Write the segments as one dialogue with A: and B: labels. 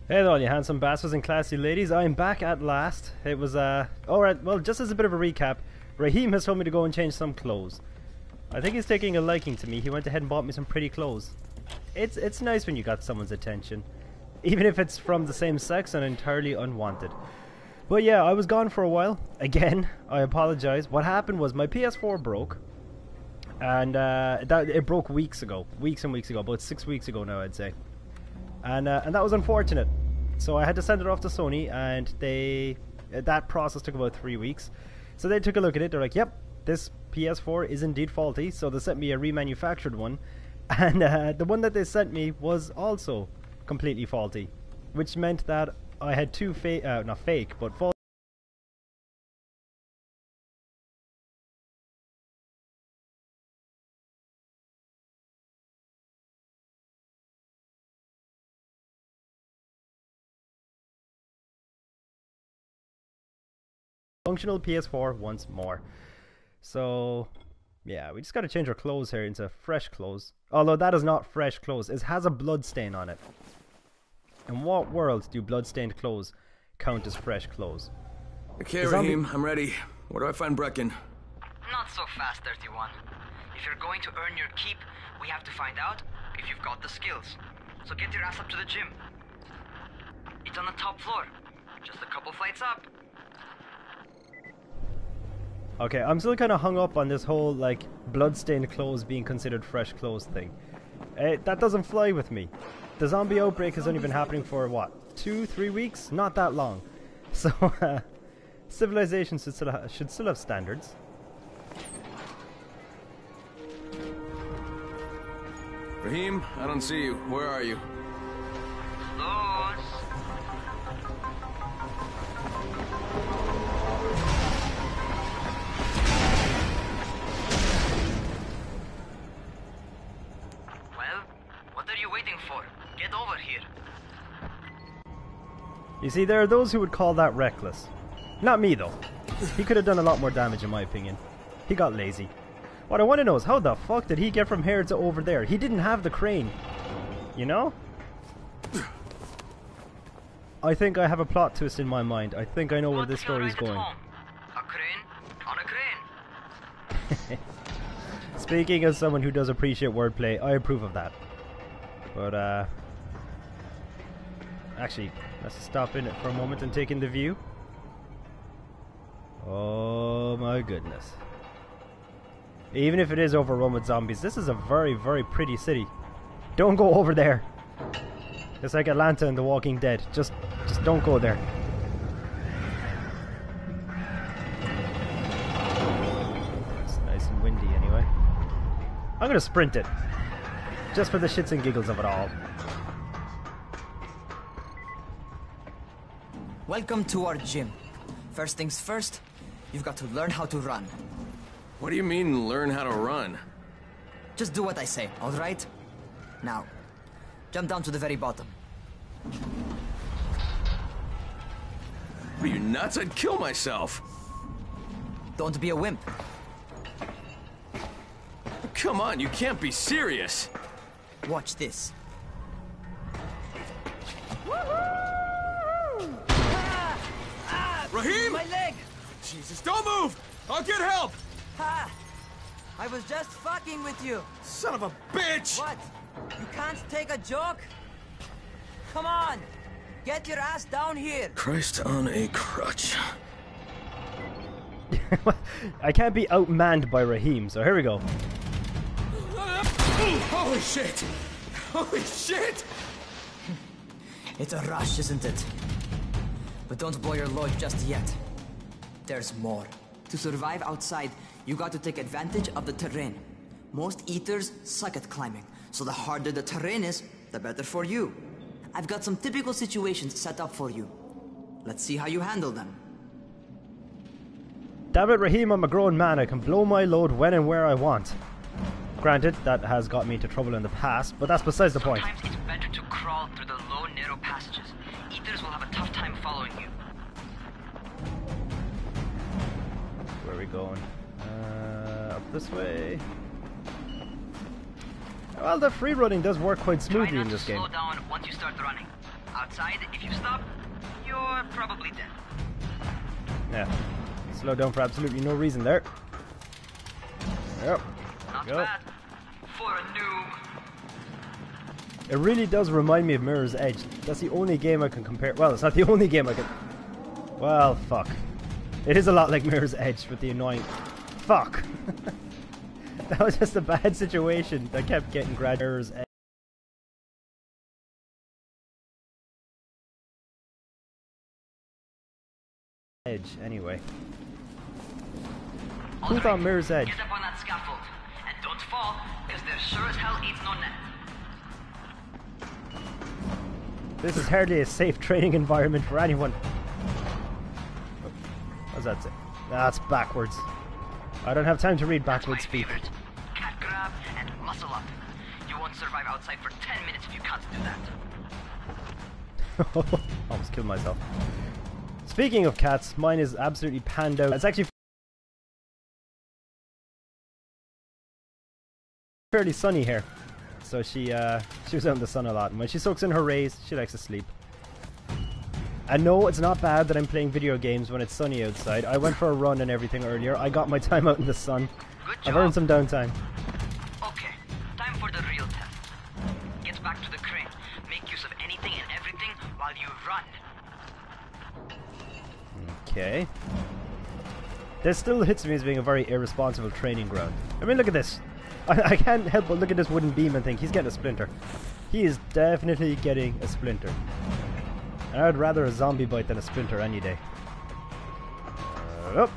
A: Hey there all you handsome bastards and classy ladies, I'm back at last. It was alright, well, just as a bit of a recap, Raheem has told me to go and change some clothes. I think he's taking a liking to me. He went ahead and bought me some pretty clothes. It's nice when you got someone's attention, even if it's from the same sex and entirely unwanted. But yeah, I was gone for a while. Again, I apologize. What happened was my PS4 broke, and it broke weeks and weeks ago, about 6 weeks ago now, I'd say. And that was unfortunate. So I had to send it off to Sony, and that process took about 3 weeks. So they took a look at it. They're like, "Yep, this PS4 is indeed faulty." So they sent me a remanufactured one, and the one that they sent me was also completely faulty, which meant that I had two not fake, but faulty functional PS4 once more. So yeah, we just gotta change our clothes here into fresh clothes. Although that is not fresh clothes, it has a blood stain on it. In what world do blood-stained clothes count as fresh clothes?
B: Okay, Raheem, I'm ready. Where do I find Brecken?
C: Not so fast, 31. If you're going to earn your keep, we have to find out if you've got the skills. So get your ass up to the gym. It's on the top floor, just a couple flights up.
A: Okay, I'm still kind of hung up on this whole, like, blood-stained clothes being considered fresh clothes thing. That doesn't fly with me. The zombie outbreak has only been happening for, what, 2-3 weeks? Not that long. So, civilization should still have standards.
B: Raheem, I don't see you. Where are you?
C: Those. What are you waiting for? Get over here.
A: You see, there are those who would call that reckless. Not me, though. He could have done a lot more damage, in my opinion. He got lazy. What I want to know is, how the fuck did he get from here to over there? He didn't have the crane. You know? I think I have a plot twist in my mind. I think I know where this story is going.
C: A crane on a crane.
A: Speaking as someone who does appreciate wordplay, I approve of that. But, actually, let's stop in it for a moment and take in the view. Oh my goodness. Even if it is overrun with zombies, this is a very, very pretty city. Don't go over there. It's like Atlanta in The Walking Dead. Just don't go there. It's nice and windy anyway. I'm gonna sprint it. Just for the shits and giggles of it all.
D: Welcome to our gym. First things first, you've got to learn how to run.
B: What do you mean, learn how to run?
D: Just do what I say, alright? Now, jump down to the very bottom.
B: Are you nuts? I'd kill myself.
D: Don't be a wimp.
B: Come on, you can't be serious.
D: Watch this.
B: Raheem!
D: My leg!
B: Jesus, don't move! I'll get help!
D: Ha! I was just fucking with you.
B: Son of a bitch!
D: What? You can't take a joke? Come on! Get your ass down here!
B: Christ on a crutch.
A: I can't be outmanned by Raheem, so here we go.
B: Holy shit! Holy shit!
D: It's a rush, isn't it? But don't blow your load just yet. There's more. To survive outside, you got to take advantage of the terrain. Most eaters suck at climbing, so the harder the terrain is, the better for you. I've got some typical situations set up for you. Let's see how you handle them.
A: Damn it, Raheem, I'm a grown man. I can blow my load when and where I want. Granted, that has got me into trouble in the past, but that's besides the point.
C: Sometimes it's better to crawl through the low, narrow passages. Eaters will have a tough time following you.
A: Where are we going? Up this way. Well, the free running does work quite smoothly in this game.
C: Slow down once you start running. Outside, if you stop, you're probably dead.
A: Yeah. Slow down for absolutely no reason there. Yep.
C: Not
A: Go.
C: bad. For a noob.
A: It really does remind me of Mirror's Edge. That's the only game I can compare. Well, it's not the only game I can. Well, fuck. It is a lot like Mirror's Edge with the annoying. Fuck. That was just a bad situation. I kept getting Mirror's Edge. Anyway. Who thought Mirror's Edge?
C: Get up on that scaffold. And don't fall, because there sure as hell ain't no net.
A: This is hardly a safe training environment for anyone. What does that say? That's backwards. I don't have time to read backwards speak.
C: Favorite. Cat grab and muscle up. You won't survive outside for 10 minutes if you can't do that.
A: Almost killed myself. Speaking of cats, mine is absolutely panned out. It's actually fairly sunny here. So she was out in the sun a lot, and when she soaks in her rays, she likes to sleep. And no, it's not bad that I'm playing video games when it's sunny outside. I went for a run and everything earlier. I got my time out in the sun.
C: Good job.
A: I've earned some downtime.
C: Okay, time for the real test. Get back to the crane. Make use of anything and everything while you run.
A: Okay. This still hits me as being a very irresponsible training ground. I mean, look at this. I can't help but look at this wooden beam and think he's getting a splinter. He is definitely getting a splinter. And I'd rather a zombie bite than a splinter any day. Up.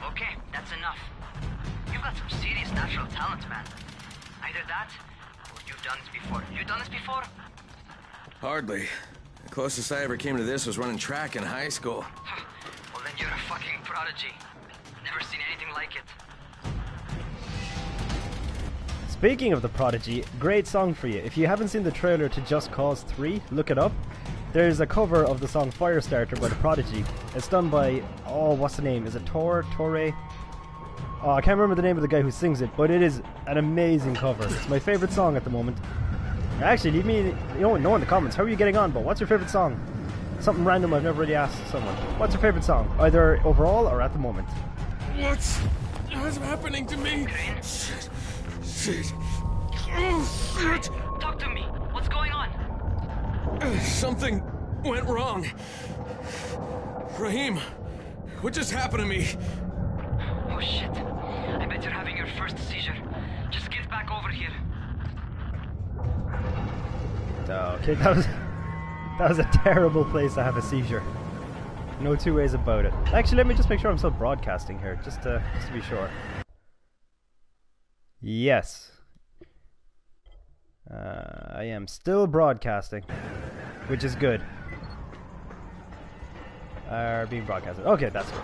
C: Okay, that's enough. You've got some serious natural talent, man. Either that, or you've done this before. You done this before?
B: Hardly. The closest I ever came to this was running track in high school.
C: Well, then you're a fucking prodigy. Never seen anything like it.
A: Speaking of the Prodigy, great song for you. If you haven't seen the trailer to Just Cause 3, look it up. There's a cover of the song Firestarter by the Prodigy. It's done by, oh, what's the name? Is it Torre? Oh, I can't remember the name of the guy who sings it, but it is an amazing cover. It's my favorite song at the moment. Actually, leave me, know in the comments. How are you getting on, but what's your favorite song? Something random I've never really asked someone. What's your favorite song? Either overall or at the moment.
B: What's happening to me? Shit. Shit. Oh, shit.
C: Talk to me. What's going on?
B: Something went wrong. Raheem, what just happened to me?
C: Oh shit. I bet you're having your first seizure. Just get back over here.
A: Okay, that was a terrible place to have a seizure. No two ways about it. Actually, let me just make sure I'm still broadcasting here, just to be sure. Yes. I am still broadcasting, which is good. Being broadcasted. Okay, that's good.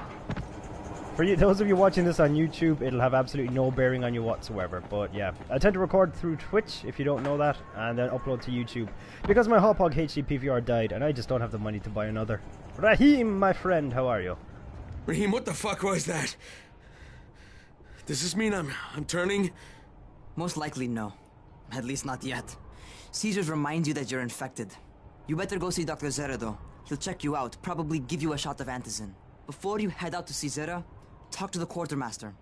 A: For you, those of you watching this on YouTube, it'll have absolutely no bearing on you whatsoever. But yeah, I tend to record through Twitch, if you don't know that, and then upload to YouTube. Because my Hauppauge HD PVR died, and I just don't have the money to buy another. Raheem, my friend, how are you?
B: Raheem, what the fuck was that? Does this mean I'm turning?
D: Most likely no. At least not yet. Seizures remind you that you're infected. You better go see Dr. Zera though. He'll check you out, probably give you a shot of antizin. Before you head out to see Zera, talk to the quartermaster.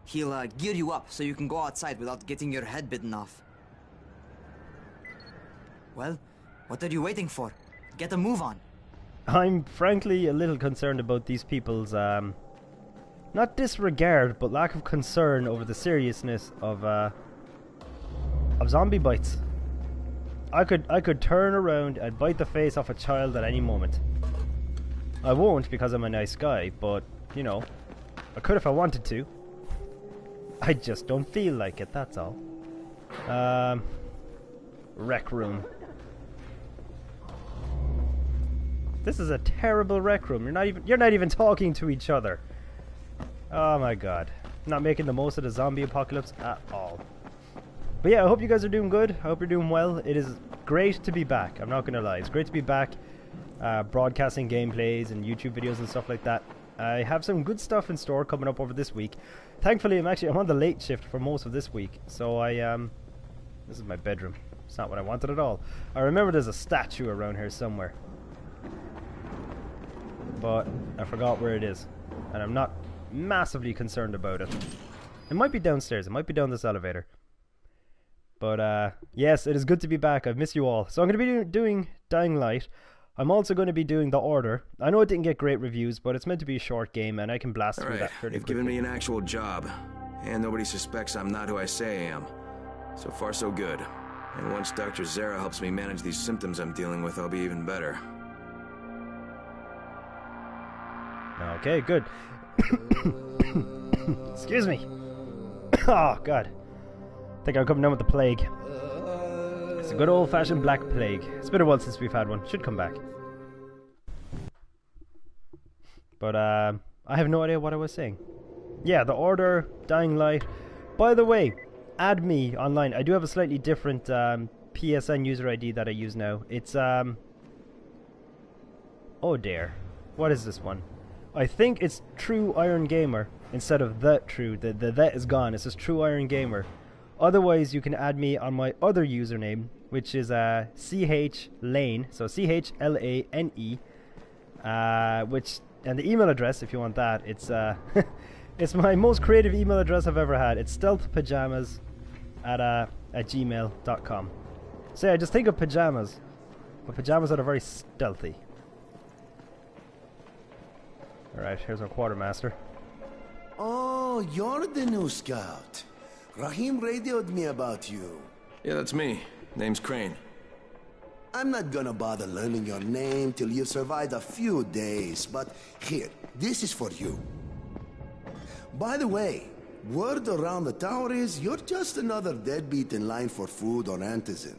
D: He'll gear you up so you can go outside without getting your head bitten off. Well, what are you waiting for? Get a move on.
A: I'm frankly a little concerned about these people's, not disregard, but lack of concern over the seriousness of zombie bites. I could turn around and bite the face off a child at any moment. I won't because I'm a nice guy, but, you know, I could if I wanted to. I just don't feel like it, that's all. Rec room. This is a terrible rec room. You're not even talking to each other. Oh my god. Not making the most of the zombie apocalypse at all. But yeah, I hope you guys are doing good. I hope you're doing well. It is great to be back. I'm not gonna lie. It's great to be back broadcasting gameplays and YouTube videos and stuff like that. I have some good stuff in store coming up over this week. thankfully I'm on the late shift for most of this week, so this is my bedroom. It's not what I wanted at all. I remember there's a statue around here somewhere, but I forgot where it is, and I'm not massively concerned about it. It might be downstairs, it might be down this elevator. But yes, it is good to be back. I've missed you all. So I'm going to be doing Dying Light. I'm also going to be doing The Order. I know it didn't get great reviews, but it's meant to be a short game, and I can blast through that fairly quickly.
B: You've given me an actual job, and nobody suspects I'm not who I say I am. So far, so good. And once Dr. Zara helps me manage these symptoms I'm dealing with, I'll be even better.
A: Okay, good. Excuse me. Oh, God. I think I'm coming down with the plague. It's a good old-fashioned black plague. It's been a while since we've had one. Should come back. But I have no idea what I was saying. Yeah, The Order, Dying Light. By the way, add me online. I do have a slightly different PSN user ID that I use now. It's oh dear. What is this one? I think it's TheTrueIronGamer instead of The True. The is gone. It says TrueIronGamer. Otherwise, you can add me on my other username, which is CHLane, so CHLANE, and the email address, if you want that, it's it's my most creative email address I've ever had. It's stealthpajamas@gmail.com. So I just think of pajamas, but pajamas that are very stealthy. All right, here's our quartermaster.
E: Oh, you're the new scout. Rahim radioed me about you.
B: Yeah, that's me. Name's Crane.
E: I'm not gonna bother learning your name till you've survived a few days, but here, this is for you. By the way, word around the tower is you're just another deadbeat in line for food or antizin.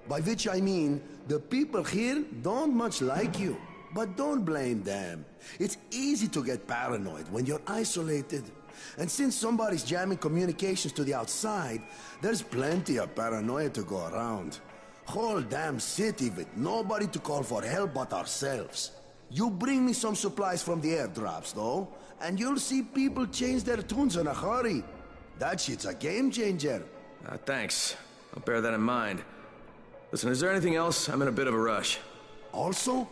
E: By which I mean, the people here don't much like you. But don't blame them. It's easy to get paranoid when you're isolated. And since somebody's jamming communications to the outside, there's plenty of paranoia to go around. Whole damn city with nobody to call for help but ourselves. You bring me some supplies from the airdrops, though, and you'll see people change their tunes in a hurry. That shit's a game changer.
B: Thanks. I'll bear that in mind. Listen, is there anything else? I'm in a bit of a rush.
E: Also,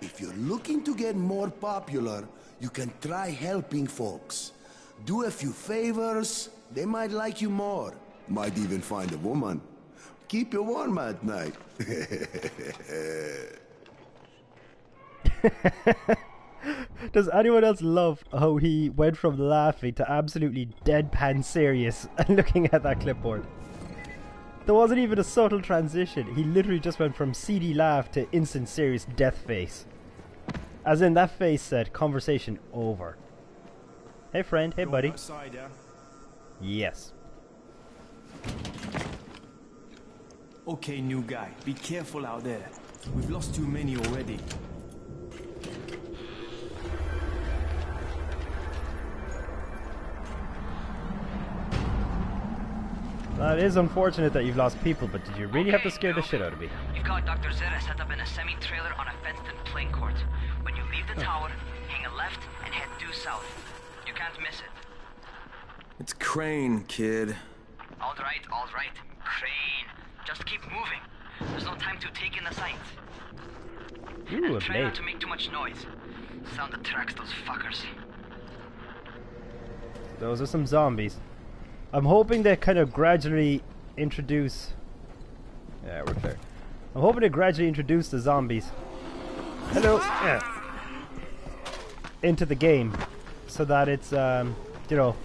E: if you're looking to get more popular, you can try helping folks. Do a few favors, they might like you more. Might even find a woman. Keep you warm at night.
A: Does anyone else love how he went from laughing to absolutely deadpan serious and looking at that clipboard? There wasn't even a subtle transition. He literally just went from seedy laugh to instant serious death face. As in, that face said, conversation over. Hey friend, hey buddy.
F: Outside, yeah?
A: Yes.
F: Okay, new guy, be careful out there. We've lost too many already.
A: That is unfortunate that you've lost people, but did you really have to scare the shit out of me?
C: You've got Dr. Zara set up in a semi-trailer on a fenced-in playing court. When you leave the tower, hang a left and head due south. You can't miss it.
B: It's Crane, kid.
C: All right, Crane. Just keep moving. There's no time to take in the sights.
A: Ooh,
C: And
A: a
C: try not
A: blade.
C: to make too much noise. Sound attracts those fuckers.
A: Those are some zombies. I'm hoping they kind of gradually introduce... Yeah, we're clear. I'm hoping to gradually introduce the zombies. Hello! Yeah. Into the game. So that it's, you know...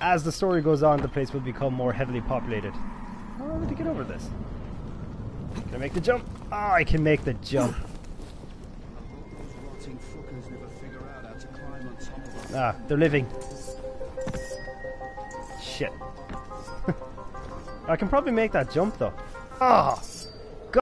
A: As the story goes on, the place will become more heavily populated. How am I to get over this? Can I make the jump? Oh, I can make the jump. Ah, they're living. Shit. I can probably make that jump though. Ah! God.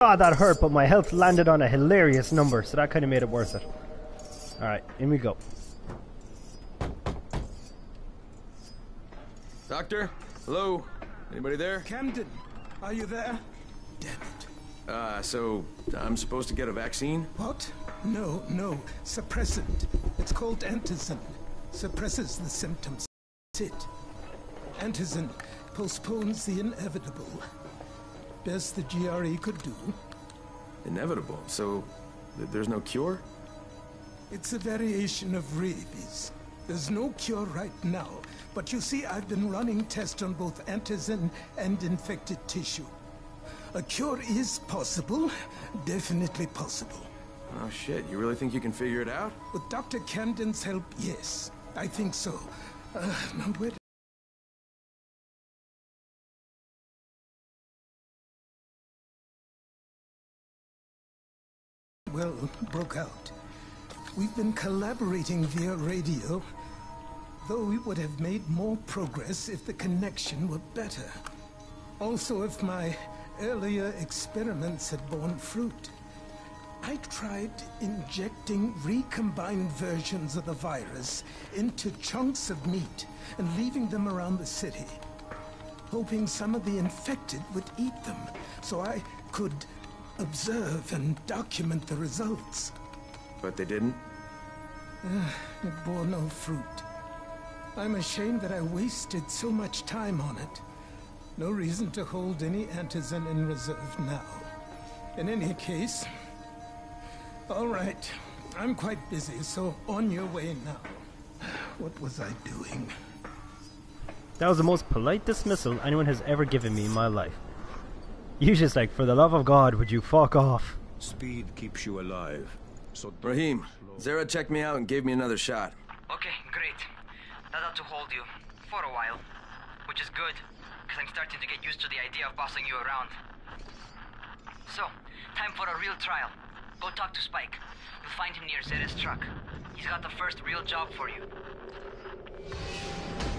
A: Ah, that hurt, but my health landed on a hilarious number, so that kind of made it worth it. Alright, in we go.
B: Doctor, Hello? Anybody there?
G: Camden, are you there? Damn it.
B: So I'm supposed to get a vaccine?
G: What? No. Suppressant. It's called antizin. Suppresses the symptoms. That's it. Antizin postpones the inevitable. Best the GRE could do.
B: Inevitable? So there's no cure?
G: It's a variation of rabies. There's no cure right now, but you see, I've been running tests on both antizin and infected tissue. A cure is possible, definitely possible.
B: Oh shit, you really think you can figure it out?
G: With Dr. Camden's help, yes, I think so. Now where... Well, broke out. We've been collaborating via radio, though we would have made more progress if the connection were better. Also, if my earlier experiments had borne fruit. I tried injecting recombined versions of the virus into chunks of meat and leaving them around the city, hoping some of the infected would eat them so I could observe and document the results.
B: But they didn't?
G: It bore no fruit. I'm ashamed that I wasted so much time on it. No reason to hold any antizin in reserve now. In any case... All right. I'm quite busy, so on your way now. What was I doing?
A: That was the most polite dismissal anyone has ever given me in my life. Usually it's like, for the love of God, would you fuck off?
H: Speed keeps you alive. So
B: Raheem, Zara checked me out and gave me another shot.
C: Okay, great. That ought to hold you. For a while. Which is good, because I'm starting to get used to the idea of bossing you around. So, time for a real trial. Go talk to Spike. You'll find him near Zera's truck. He's got the first real job for you.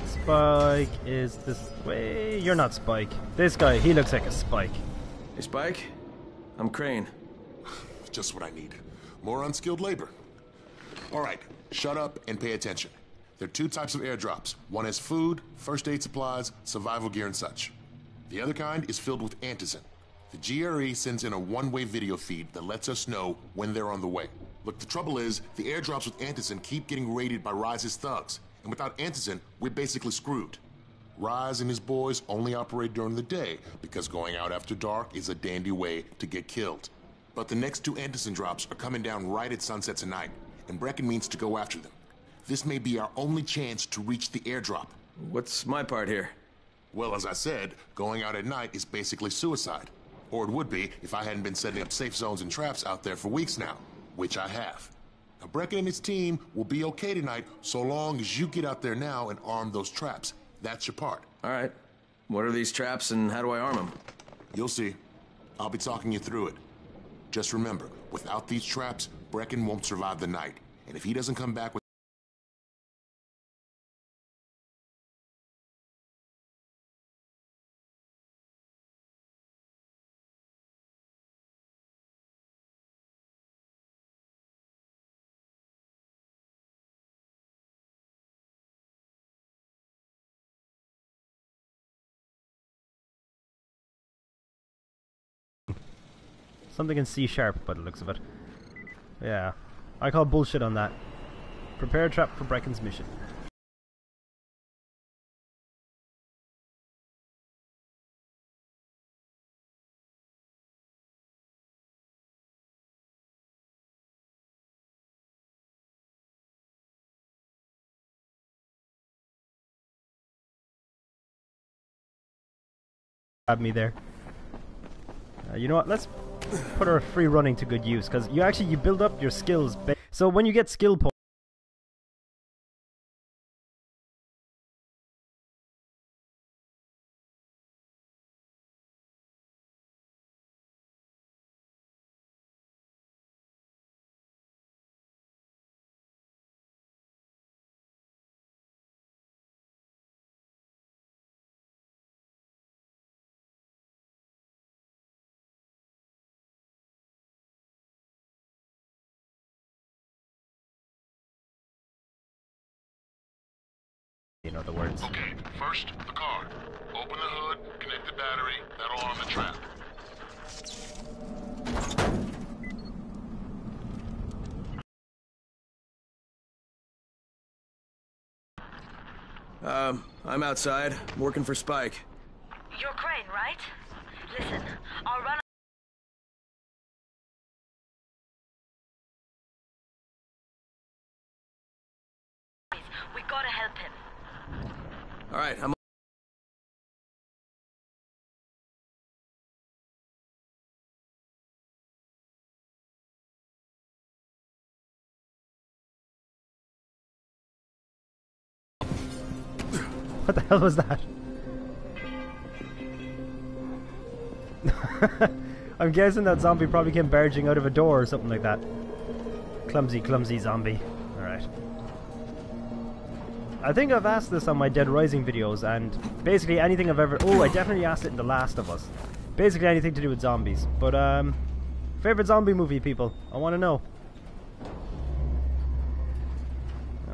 A: Spike is this way. You're not Spike. This guy, he looks like a Spike.
B: Hey, Spike? I'm Crane.
I: Just what I need. More unskilled labor. All right, shut up and pay attention. There are two types of airdrops. One is food, first aid supplies, survival gear and such. The other kind is filled with antizin. The GRE sends in a one-way video feed that lets us know when they're on the way. Look, the trouble is, the airdrops with antizin keep getting raided by Rise's thugs, and without antizin, we're basically screwed. Rise and his boys only operate during the day, because going out after dark is a dandy way to get killed. But the next two antizin drops are coming down right at sunset tonight, and Brecken means to go after them. This may be our only chance to reach the airdrop.
B: What's my part here?
I: Well, as I said, going out at night is basically suicide. Or it would be if I hadn't been setting up safe zones and traps out there for weeks now, which I have. Now, Brecken and his team will be okay tonight so long as you get out there now and arm those traps. That's your part.
B: All right. What are these traps and how do I arm them?
I: You'll see. I'll be talking you through it. Just remember, without these traps, Brecken won't survive the night. And if he doesn't come back with
A: Something in C# by the looks of it. Yeah. I call bullshit on that. Prepare a trap for Brecken's mission. Grab me there. You know what? Let's put our free running to good use, because you build up your skills. So when you get skill points, know the words.
I: Okay, first, the car. Open the hood, connect the battery, that'll arm the trap.
B: I'm outside, working for Spike.
J: You're Crane, right? Listen, I'll run. We gotta help him.
B: Alright, I'm...
A: What the hell was that? I'm guessing that zombie probably came barging out of a door or something like that. Clumsy, clumsy zombie. Alright. I think I've asked this on my Dead Rising videos, and basically anything I've ever... Oh, I definitely asked it in The Last of Us. Basically anything to do with zombies. But, favorite zombie movie, people? I want to know.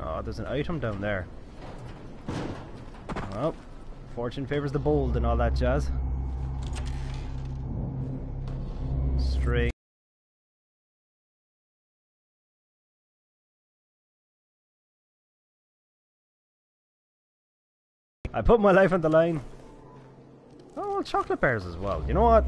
A: Oh, there's an item down there. Well, fortune favors the bold and all that jazz. String. I put my life on the line. Oh, well, chocolate bars as well. You know what?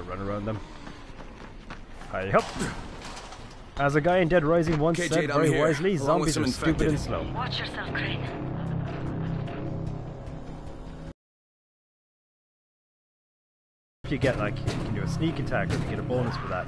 A: Run around them. Hi, up. As a guy in Dead Rising once said
B: Jade,
A: very
B: here,
A: wisely,
B: along with
A: zombies
B: some
A: are stupid and
B: infected.
A: slow.
J: Watch yourself, Crane.
A: If you get like, you can do a sneak attack, or if you get a bonus for that.